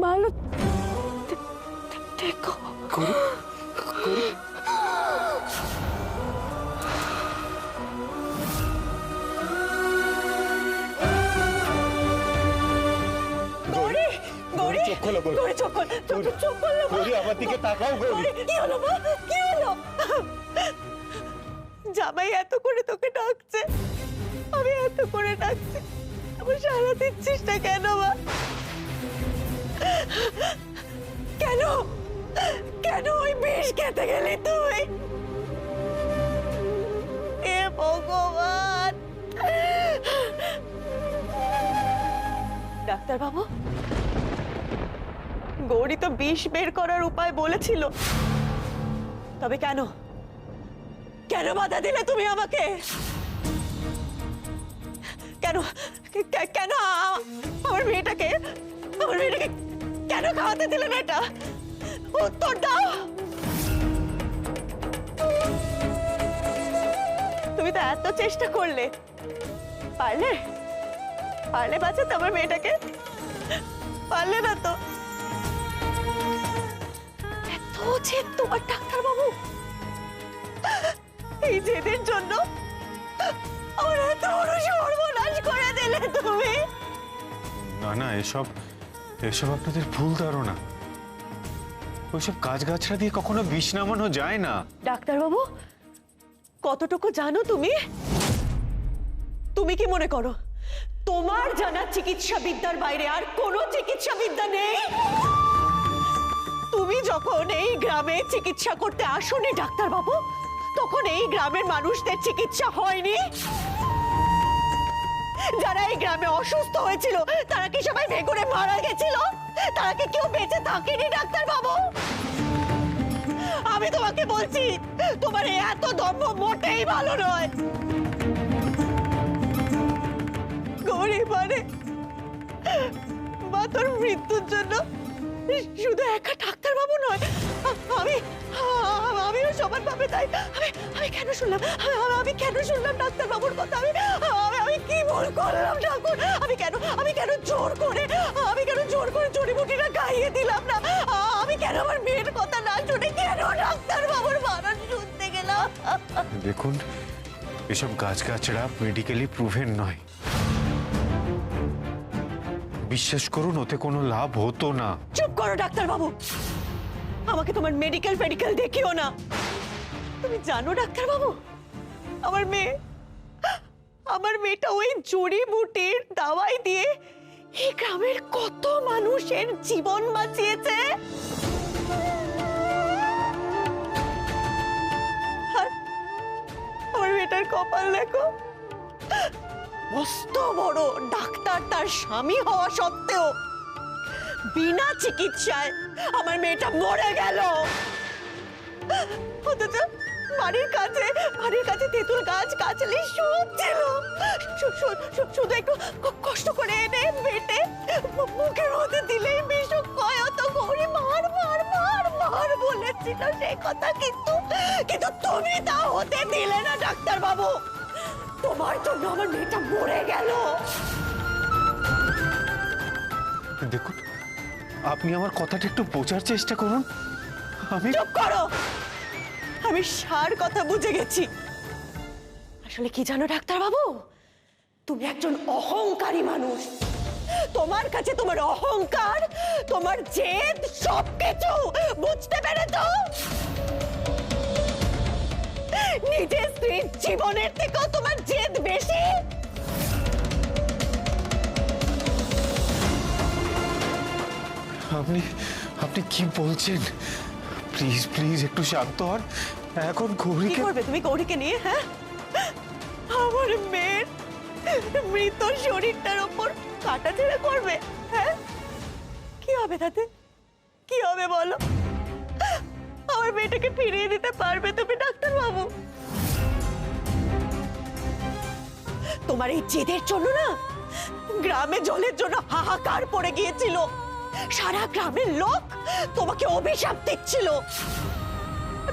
ভালো থেকো। চোখ খোলো গৌরী, চোখ খোলো গৌরী, আমার দিকে তাকাও গৌরী। কি হলো মা, কি হলো? জামাই এত করে তোকে ডাকছে, আমি এত করে ডাকছি, আমার সাড়া দিচ্ছিস না কেন মা? কেন কেন ওই বিষ খেতে গেলি তুই? এ ভগবান! ডাক্তার বাবু, গৌরী তো বিষ বের করার উপায় বলেছিল, তবে কেন কেন বাধা দিলে তুমি আমাকে? কেন কেন আমার মেয়েটাকে কেন খাওয়াতে দিলে না? এটা উত্তর দাও। তুমি তো এত চেষ্টা করলে, পারলে পারলে বাঁচাতে আমার মেয়েটাকে? পারলে না তো। এত জেদ তোমার ডাক্তার বাবু, এই জেদের জন্য আমার এত বড় সর্বনাশ করে দিলে তুমি। না না, এসব আপনাদের ভুল ধারণা। ওইসব গাছগাছড়া দিয়ে কখনো বিষ নামানো যায় না। ডাক্তার বাবু, কতটুকু জানো তুমি? তুমি কি মনে করো তোমার জানা চিকিৎসা বিদ্যার বাইরে আর কোনো চিকিৎসা বিদ্যা নেই? তুমি যখন এই গ্রামে চিকিৎসা করতে আসোনি ডাক্তার বাবু, তখন এই গ্রামের মানুষদের চিকিৎসা হয়নি? যারা এই গ্রামে অসুস্থ হয়েছিল তারা কি সবাই ভেঙে মারা গেছিল? তারা কি কেউ বেঁচে থাকেনি ডাক্তার বাবু? আমি তোমাকে বলছি, তোমার এত দম্ভ মোটেই ভালো নয়। গৌরী মা তোর মৃত্যুর জন্য শুধু একা ডাক্তার বাবু নয়, আমিও সবার ভাবে তাই। আমি কেন শুনলাম, আমি কেন শুনলাম ডাক্তার বাবুর কথা? আমি কি ভুল করলাম ঠাকুর? আমি কেন জোর করে জড়িবুটিটা খাইয়ে দিলাম না? আমি কেন আমার মেয়ের কথা না শুনে কেন ডাক্তার বাবুর বারণ শুনতে গেলাম? দেখুন, এসব গাছগাছড়া মেডিকেলি প্রুভেন নয়। বিশ্বাস করুন, ওতে কোনো লাভ হতো না। চুপ করো ডাক্তার বাবু, আমাকে তোমার মেডিকেল দেখিও না। তুমি জানো ডাক্তার বাবু, আমার মেয়েটা ওই জড়িবুটির দাওয়াই দিয়ে এই গ্রামের কত মানুষের জীবন বাঁচিয়েছে। আর আমার মেয়েটার কপাল দেখো, মস্ত বড় ডাক্তার তার স্বামী হওয়া সত্ত্বেও বিনা চিকিৎসায় আমার মেয়েটা মরে গেল। অথচ বাড়ির কাছে তেঁতুল গাছ গাছালি সব ছিল, শুধু একটু কষ্ট করে এনে বেটে মুখের মধ্যে দিলেই বিষক্রিয়া হতো। গৌরী মার বলেছিল সে কথা, কিন্তু তুমি তা হতে দিলে না ডাক্তার বাবু। তোমার জন্য আমার মেয়েটা মরে গেল। দেখুন, আপনি আমার কথাটা একটু বোঝার চেষ্টা করুন। চুপ করো, আমি সার কথা বুঝে গেছি। আসলে কি জানো ডাক্তার বাবু, তুমি একজন অহংকারী মানুষ। তোমার কাছে তোমার অহংকার, তোমার জেদ সবকিছু বুঝতে পেরেছো? নিজের স্ত্রীর জীবনের থেকেও তোমার জেদ বেশি। আপনি কি বলছেন? প্লিজ একটু শান্ত হন। এখন কি করবে তুমি গৌরীকে নিয়ে? হ্যাঁ, আমার মেয়ের মৃত শরীরটার উপর কাটাছেড়া করবে? হ্যাঁ, কি হবে তাতে? কি হবে বলো? আমার মেয়েটাকে ফিরিয়ে দিতে পারবে তুমি ডাক্তার বাবু? তোমার এই জেদের জন্য না গ্রামে জলের জন্য হাহাকার পড়ে গিয়েছিল। সারা গ্রামের লোক তোমাকে অভিশাপ দিচ্ছিল।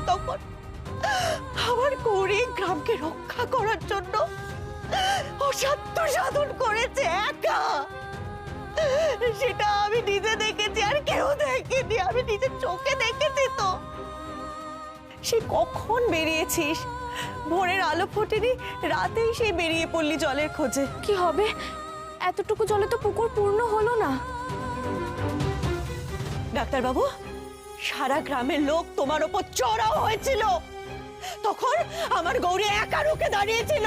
তখন আমার গৌরী গ্রামকে রক্ষা করার জন্য অসাধ্য সাধন করেছে একা। সেটা আমি নিজে দেখেছি, আর বেরিয়ে আমি নিজের চোখে দেখেছি তো। সে কখন বেরিয়েছিস? ভোরের আলো ফোটেনি, রাতেই সেই বেরিয়ে পড়লি জলের খোঁজে। কি হবে? এতটুকু জলে তো পুকুর পূর্ণ হলো না। ডাক্তারবাবু, সারা গ্রামের লোক তোমার ওপর চড়াও হয়েছিল। তখন আমার গৌরী একা রুখে দাঁড়িয়েছিল,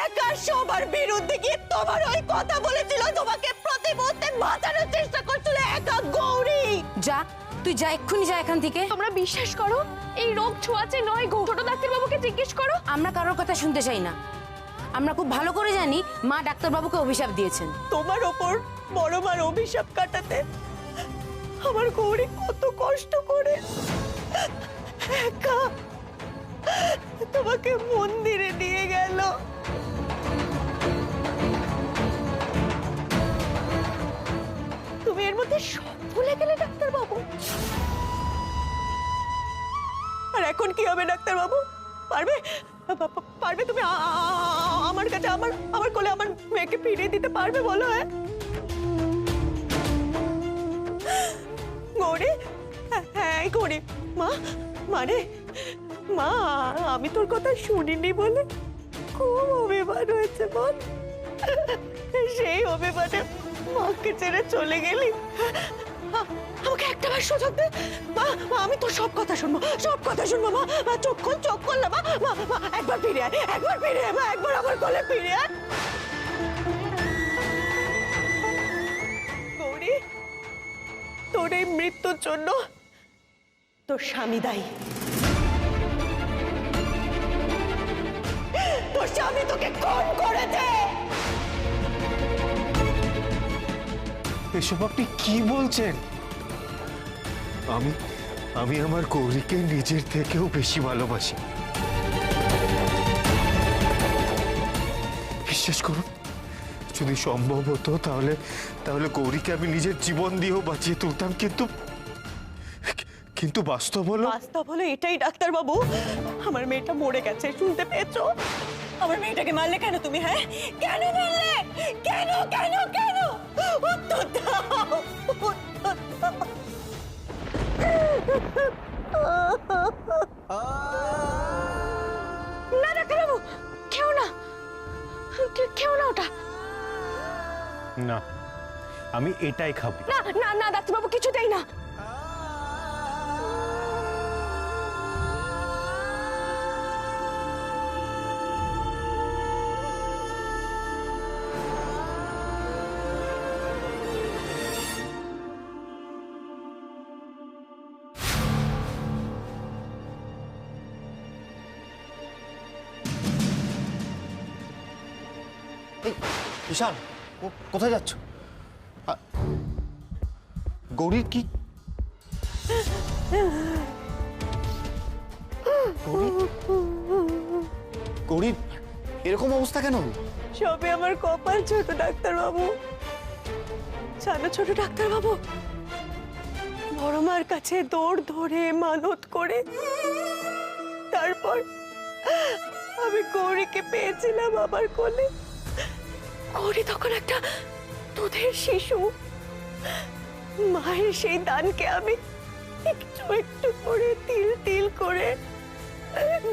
একা সবার বিরুদ্ধে গিয়ে তোমার ওই কথা বলেছিল, তোমাকে প্রতি মুহূর্তে বাঁচানোর চেষ্টা করছিল একা গৌরী। যা, তুই যা, এক্ষুনি যা এখান থেকে। তোমরা বিশ্বাস করো, এই রোগ ছোঁয়াচে নয় গো। ছোট ডাক্তারবাবুকে জিজ্ঞেস করো। আমরা কারোর কথা শুনতে চাই না। আমরা খুব ভালো করে জানি মা ডাক্তারবাবুকে অভিশাপ দিয়েছেন। তোমার ওপর বড় মার অভিশাপ কাটাতে আমার গৌরী কত কষ্ট করে একা তোমাকে মন্দিরে নিয়ে গেল। তুমি এর মধ্যে সব ভুলে গেলে ডাক্তারবাবু। আর এখন কি হবে ডাক্তারবাবু? পারবে পারবে তুমি আমার কাছে আমার কোলে আমার মেয়েকে ফিরিয়ে দিতে পারবে বলো? হ্যাঁ গৌরী, হ্যাঁ গৌরী, মা মানে মা, আমি তোর কথা শুনিনি বলে খুব অভিমান হয়েছে বল। সেই অভিমানে মাকে ছেড়ে চলে গেলি। আমাকে একটাবার সুযোগ দে মা, আমি তোর সব কথা শুনবো, সব কথা শুনবো। মা চোখ খোল না মা, একবার ফিরে আয়, একবার ফিরে আয় মা, একবার আমার কোলে ফিরে আয়। গৌরী, তোর এই মৃত্যুর জন্য তোর স্বামী দায়ী। তোর স্বামী তোকে খুন করেছে। এসব আপনি কি বলছেন? আমি আমার গৌরীকে নিজের থেকেও বেশি ভালোবাসি। বিশ্বাস করুন, যদি সম্ভব হতো তাহলে গৌরীকে আমি নিজের জীবন দিয়েও বাঁচিয়ে তুলতাম, কিন্তু বাস্তব হলো এটাই ডাক্তারবাবু, আমার মেয়েটা মরে গেছে। শুনতে পেয়েছো? আমার মেয়েটাকে মারলে কেন তুমি? হ্যাঁ কেন মারলে? কেন কেন কেন? উত্তর দাও, উত্তর দাও। না ডাক্তারবাবু, খেও না, খেও না ওটা। না, আমি এটাই খাবো। না না না ডাক্তারবাবু, কিছুতেই না। ঈশান, কোথায় যাচ্ছ? গৌরীর কি? গৌরীর এরকম অবস্থা কেন? সবে আমার কপাল ছোট ডাক্তারবাবু। জানো ছোট ডাক্তারবাবু, বড় মার কাছে দৌড় ধরে মানত করে তারপর আমি গৌরীকে পেয়েছিলাম আমার কোলে। গৌরী তখন একটা দুধের শিশু। মায়ের সেই দানকে আমি একটু একটু করে তিল তিল করে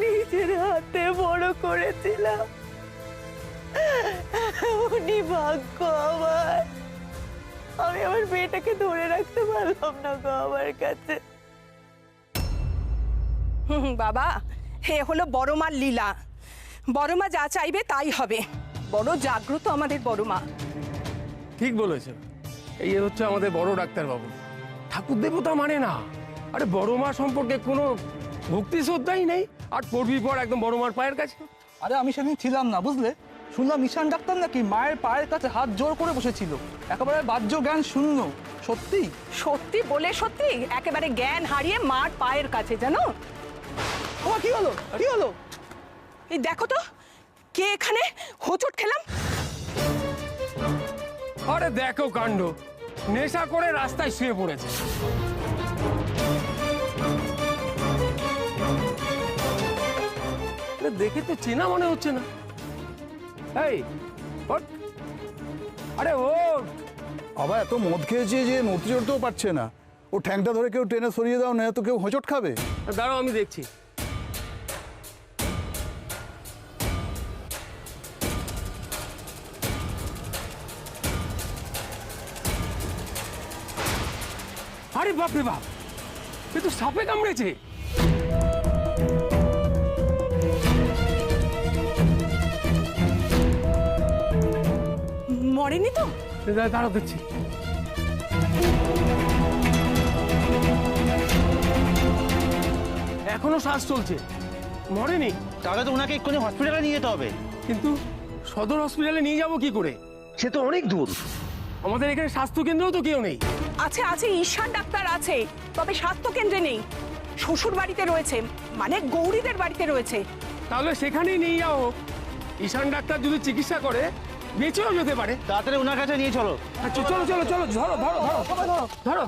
নিজের হাতে বড় করেছিলাম। উনি ভাগ্য আমার, আমি আমার মেয়েটাকে ধরে রাখতে পারলাম না গো আমার কাছে। বাবা, এ হলো বড় মার লীলা। বড় মা যা চাইবে তাই হবে। বড় জাগ্রত আমাদের বড় মা। ঠিক বলেছে, এই হচ্ছে আমাদের বড় ডাক্তারবাবু। ঠাকুর দেবতা মানে না, আরে বড় মা সম্পর্কে কোনো ভক্তি শ্রদ্ধাই নেই, আর পড়বি পর একদম বড় মার পায়ের কাছে। আরে আমি সেদিন ছিলাম না, বুঝলে? শুনলাম ঈশান ডাক্তার নাকি মায়ের পায়ের কাছে হাত জোর করে বসেছিল, একেবারে বাহ্য জ্ঞান শূন্য। সত্যি সত্যি বলে সত্যি একেবারে জ্ঞান হারিয়ে মার পায়ের কাছে, জানো? আমার কি হলো, কি হলো? এই দেখো তো কে এখানে হোঁচট খেলাম। আরে দেখো কাণ্ড, নেশা করে রাস্তায় শুয়ে পড়েছে। দেখে তো চেনা মনে হচ্ছে না। এই ওঠ, আরে ওঠ। বাবা এত মদ খেয়েছে যে নথি চড়তেও পারছে না। ও ঠ্যাংটা ধরে কেউ টেনে সরিয়ে দাও না, তো কেউ হোঁচট খাবে। দাঁড়াও আমি দেখছি। আরে বাপ রে বাপ, এ তো সাপে কামড়েছে। মরেনি তো? দাঁড়াও দেখছি। এখনো শ্বাস চলছে, মরেনি। তাহলে তো ওনাকে এক্ষুনি হসপিটালে নিয়ে যেতে হবে। কিন্তু সদর হসপিটালে নিয়ে যাব কি করে? সে তো অনেক দূর। আমাদের এখানে স্বাস্থ্য কেন্দ্রেও তো কেউ নেই। আছে আছে, ঈশান ডাক্তার আছে, তবে স্বাস্থ্য কেন্দ্রে নেই। শ্বশুর বাড়িতে রয়েছে, মানে গৌরীদের বাড়িতে রয়েছে। তাহলে সেখানেই নিয়ে যাও। ঈশান ডাক্তার যদি চিকিৎসা করে বেঁচেও যেতে পারে। তাড়াতাড়ি ওনার কাছে নিয়ে চলো। আচ্ছা চলো চলো চলো, ধরো ধরো ধরো ধরো।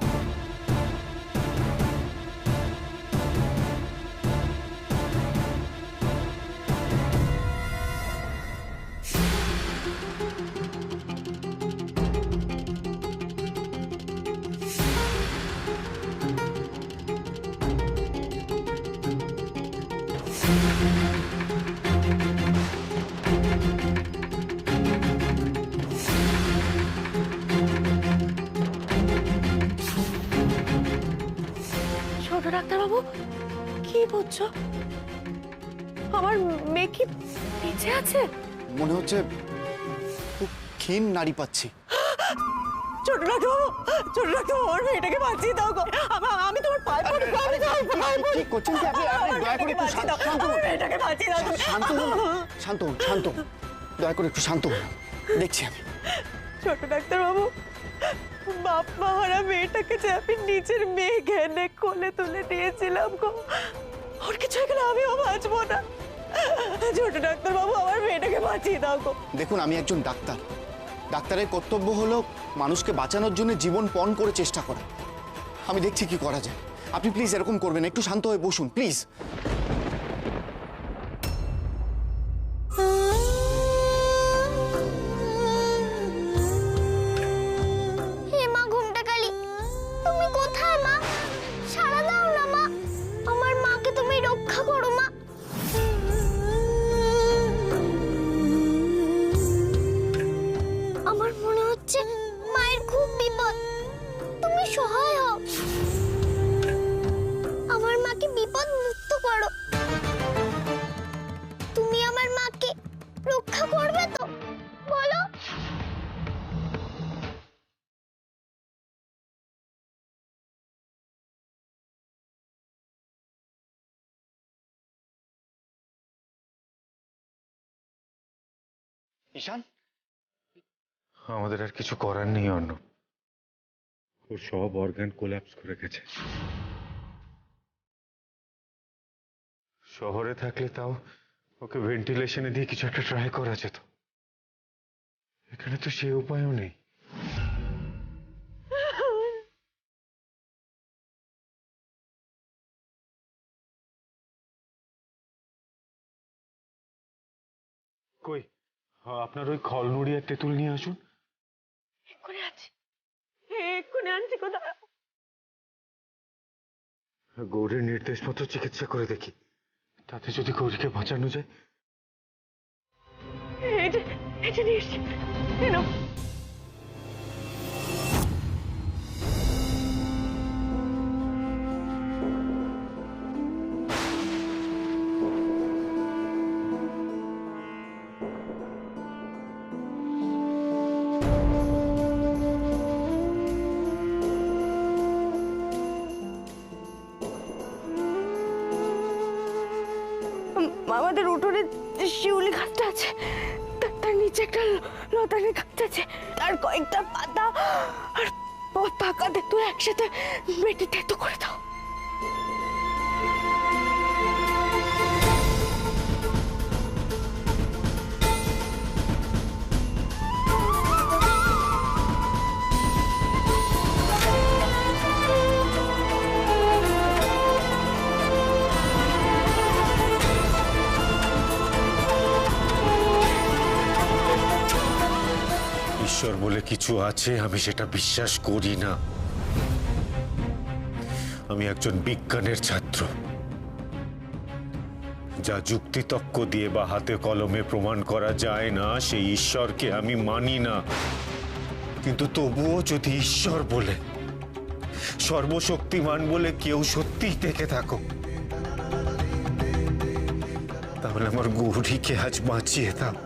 ছোট ডাক্তারবাবু, কি বলছো? আমার মেয়ে কি বেঁচে আছে? মনে হচ্ছে খুব ক্ষীণ নাড়ি পাচ্ছি। ছোট ডাক্তারবাবু, ছোট ডাক্তারবাবু, আমার মেয়েটাকে বাঁচিয়ে দাও গো। আমি তোমার পায়ে পড়ি, আমি তোমার পায়ে পড়ি। কি করছেন কি আপনি? আপনি দয়া করে একটু শান্ত হন। আমার মেয়েটাকে বাঁচিয়ে দাও। শান্ত হন, শান্ত হন, শান্ত হন। দয়া করে একটু শান্ত হন, দেখছি আমি। ছোট ডাক্তারবাবু, বাপ মাহারা মেয়েটাকে যে আমি নিজের মেয়ে জ্ঞানে কোলে তুলে নিয়েছিলাম গো, ওর কিছু হয়ে গেলে আমিও বাঁচবো না। ছোট ডাক্তারবাবু, আমার মেয়েটাকে বাঁচিয়ে দাও গো। দেখুন, আমি একজন ডাক্তার। ডাক্তারের কর্তব্য হলো মানুষকে বাঁচানোর জন্য জীবন পণ করে চেষ্টা করা। আমি দেখছি কি করা যায়। আপনি প্লিজ এরকম করবেন, একটু শান্ত হয়ে বসুন প্লিজ। হে মা ঘুমটাকালী, তুমি কোথায় মা? সাড়া দাও না মা, আমার মাকে তুমি রক্ষা করো মা। আমার মনে হচ্ছে মায়ের খুব বিপদ, তুমি সহায় হও, আমার মাকে বিপদ মুক্ত করো। তুমি আমার মাকে রক্ষা করবে তো, বলো। ঈশান, আমাদের আর কিছু করার নেই অন্য। ওর সব অর্গান কোল্যাপস করে গেছে। শহরে থাকলে তাও ওকে ভেন্টিলেশনে দিয়ে কিছু একটা ট্রাই করা যেত। এখানে তো সেই উপায়ও নেই। কই, আপনার ওই খলনুড়ি আর তেঁতুল নিয়ে আসুন। এক্ষুনি আনছি, এক্ষুনি আনছি। কোথায়? গৌরীর নির্দেশ মতো চিকিৎসা করে দেখি, তাতে যদি গৌরীকে বাঁচানো যায়। এই যে নিয়ে এসছি, এই নাও। আমাদের উঠোনে যে শিউলি গাছটা আছে, তার নিচে একটা লতানে গাছ আছে, আর কয়েকটা পাতা আর পাকা তেঁতুল একসাথে বেটে তেতো করে দাও। ঈশ্বর বলে কিছু আছে, আমি সেটা বিশ্বাস করি না। আমি একজন বিজ্ঞানের ছাত্র। যা যুক্তিতক্ক দিয়ে বা হাতে কলমে প্রমাণ করা যায় না সেই ঈশ্বরকে আমি মানি না। কিন্তু তবুও যদি ঈশ্বর বলে, সর্বশক্তিমান বলে কেউ সত্যিই থেকে থাকো, তাহলে আমার গৌরীকে আজ বাঁচিয়ে দাও।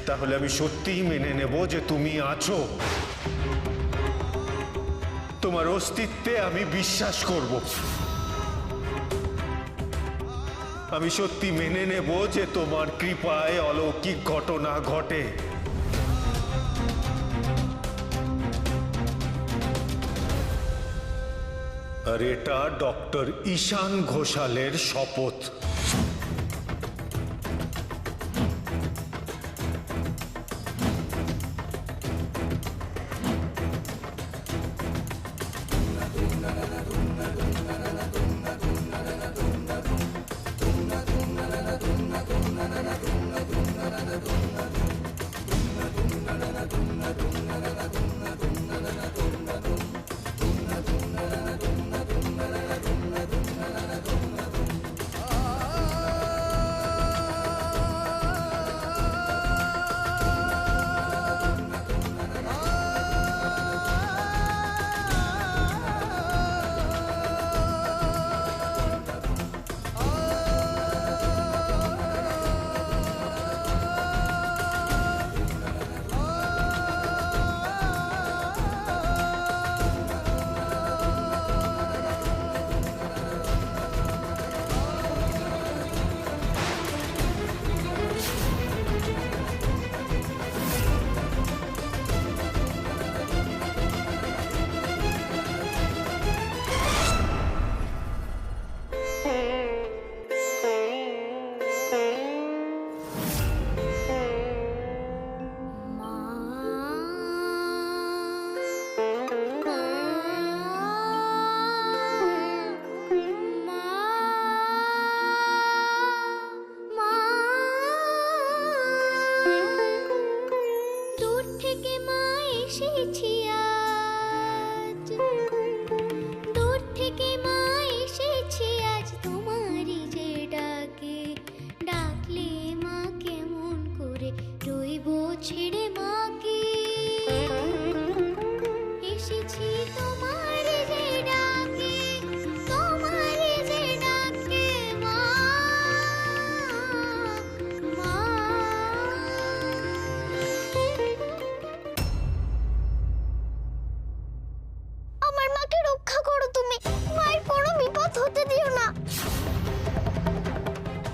তাহলে আমি সত্যিই মেনে নেব যে তুমি আছো। তোমার অস্তিত্বে আমি বিশ্বাস করব। আমি সত্যি মেনে নেব যে তোমার কৃপায় অলৌকিক ঘটনা ঘটে। আর এটা ডক্টর ঈশান ঘোষালের শপথ।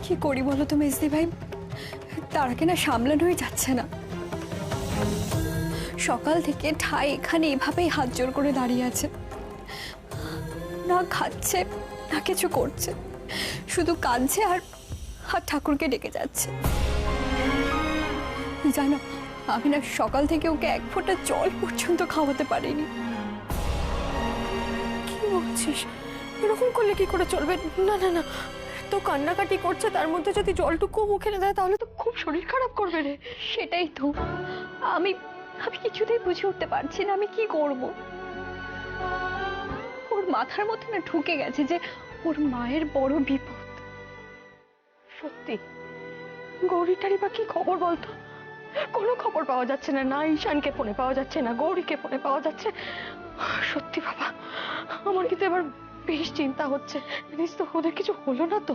কি করি বলো তো মেজদি ভাই, তারাকে না সামলানোই যাচ্ছে না। সকাল থেকে ঠাই এখানে এভাবেই হাত জোর করে দাঁড়িয়ে আছে, না খাচ্ছে না কিছু করছে, শুধু কাঁদছে আর ঠাকুরকে ডেকে যাচ্ছে। জানো, আমি না সকাল থেকে ওকে এক ফোঁটা জল পর্যন্ত খাওয়াতে পারিনি। কি বলছিস? এরকম করলে কি করে চলবে? না না না, তো কান্নাকাটি করছে, তার মধ্যে যদি জলটুকু মুখে না দেয় তাহলে তো খুব শরীর খারাপ করবে রে। সেটাই তো আমি কিছুতেই বুঝে উঠতে পারছি না আমি কি করব। ওর মাথার মধ্যে না ঢুকে গেছে যে ওর মায়ের বড় বিপদ। সত্যি গৌরীটারই বা কি খবর বলতো? কোনো খবর পাওয়া যাচ্ছে না, না ঈশানকে ফোনে পাওয়া যাচ্ছে, না গৌরীকে ফোনে পাওয়া যাচ্ছে। সত্যি বাবা, আমার কিন্তু এবার বেশ চিন্তা হচ্ছে। জানিস তো, ওদের কিছু হলো না তো?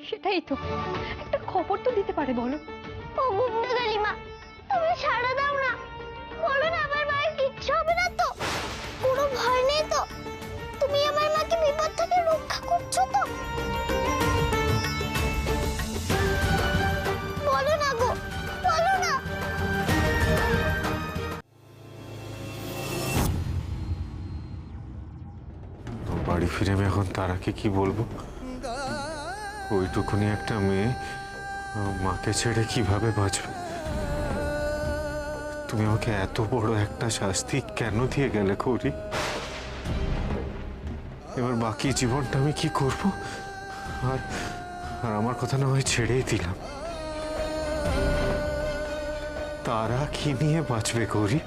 সেটাই তো, একটা খবর তো দিতে পারে বলো। ও গুন্ডা কালিমা, তুমি সাড়া দাও না, বলো না আমার মায়ের কিচ্ছু হবে না তো? কোনো ভয় নেই তো? তুমি আমার মাকে বিপদ থেকে রক্ষা করছো তো? বলো না গো, বলো না। বাড়ি ফিরে আমি এখন তারাকে কি বলবো? ওইটুকুনি একটা মেয়ে মাকে ছেড়ে কিভাবে বাঁচবে? তুমি আমাকে এত বড় একটা শাস্তি কেন দিয়ে গেলে গৌরী? এবার বাকি জীবনটা আমি কি করব? আর আমার কথা না হয় ছেড়েই দিলাম, তারা কি নিয়ে বাঁচবে গৌরী?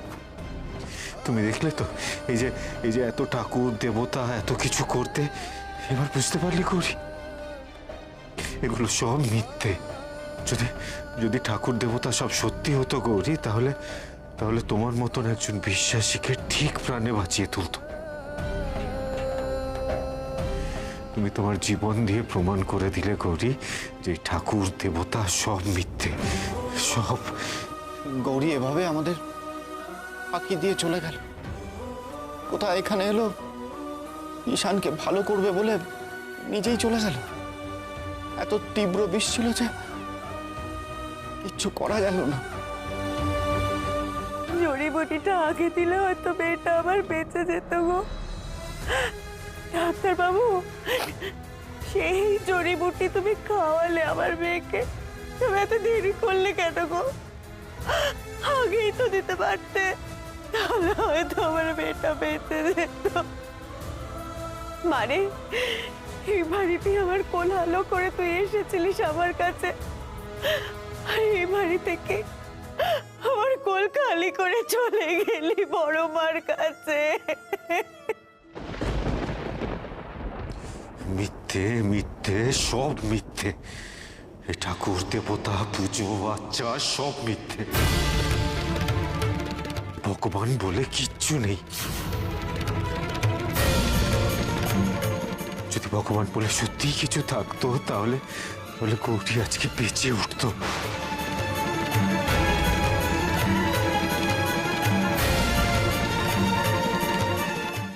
তুমি দেখলে তো এই যে এত ঠাকুর দেবতা এত কিছু করতে, এবার বুঝতে পারলি গৌরী এগুলো সব মিথ্যে। যদি যদি ঠাকুর দেবতা সব সত্যি হতো গৌরী, তাহলে তাহলে তোমার মতন একজন বিশ্বাসীকে ঠিক প্রাণে বাঁচিয়ে তুলতো। তুমি তোমার জীবন দিয়ে প্রমাণ করে দিলে গৌরী যে ঠাকুর দেবতা সব মিথ্যে, সব। গৌরী এভাবে আমাদের ফাঁকি দিয়ে চলে গেল। কোথায় এখানে এলো, ঈশানকে ভালো করবে বলে নিজেই চলে গেল। এত তীব্র বিষ ছিল যে কিচ্ছু করা গেল না। জড়িবুটিটা আগে দিলে হয়তো মেয়েটা আবার বেঁচে যেত গো। ডাক্তারবাবু, সেই জড়িবুটি তুমি খাওয়ালে আমার মেয়েকে, তুমি এত দেরি করলে কেন গো? আগেই তো দিতে পারতে, তাহলে হয়তো আমার মেয়েটা বেঁচে যেত। মানে এই বাড়িতে আমার কোলাহল করে তুই এসেছিলিস আমার কাছে, আর এই বাড়ি থেকে আমার কোল খালি করে চলে গেলি বড় মার কাছে। মিথ্যে মিথ্যে সব মিথ্যে। এ ঠাকুর দেবতা পুজো বাচ্চা সব মিথ্যে। ভগবান বলে কিচ্ছু নেই। যদি ভগবান বলে সত্যিই কিছু থাকতো, তাহলে গৌরী আজকে বেঁচে উঠতো।